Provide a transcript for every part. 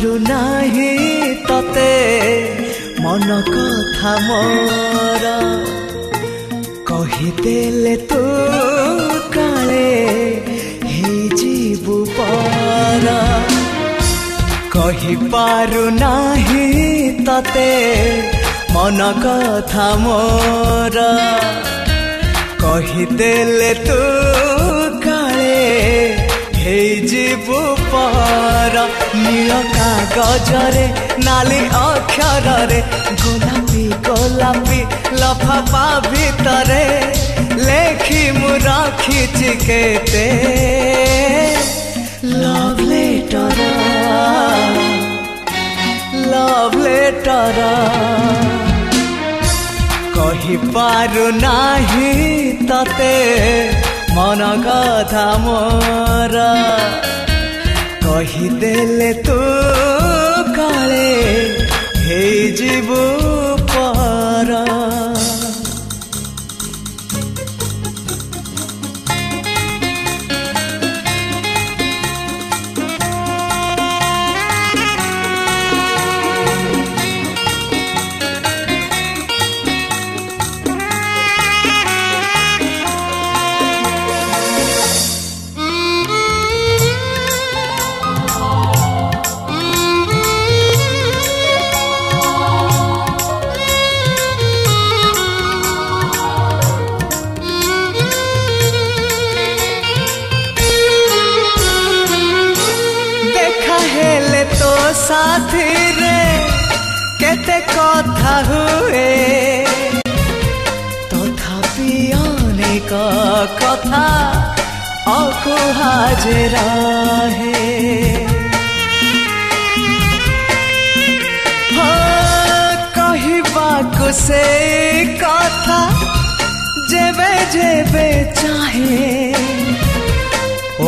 पारु नाही तते मन कथा मोर कहिदेले तू काले हे जीवु पर कहि पारु नाही तते मन कथा मोर कहिदेले तू काले हे जीवु पर नील कागजरे नाली अक्षरे गोलापी गोलापी लफाफा भितरे लेखी मु रखिछि केते लव लेटर कहि पारु नाही तते मन कथा मोर कहिदेले तू काले हे जीवु पर हेले तो साथी रे केते कथा हुए तथापि अनेक कथा अकुहाज रहे कहबाकु से कथा जेबे जेबे चाहे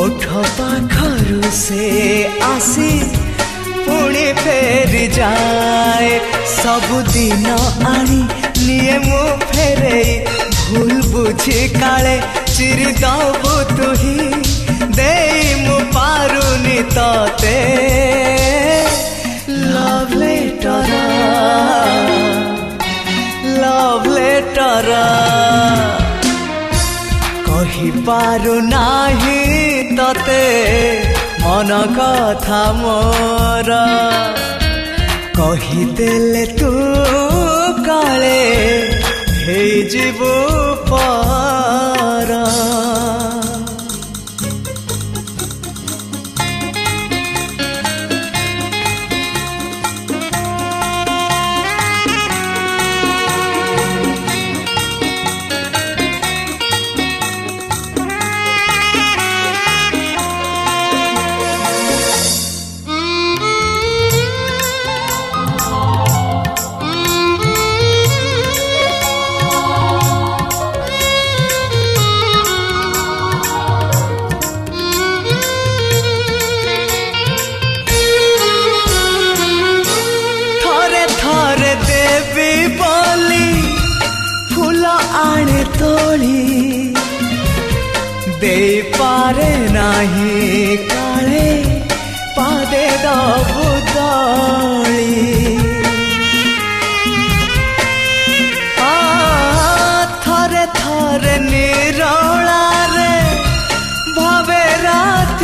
ओठ पाखरु से आसी पुणी फेरी जाए सबुदिन आनी निये मु फेरे भूल बुझी काले चिरी दबु तुही दे मु पारुनी तते लव लेटर कहि पारु नाही तते मन कथा मोर कहिदेले तू काले हे जीवु पर आने तोली दे पारे नाही काले पादे दबु दली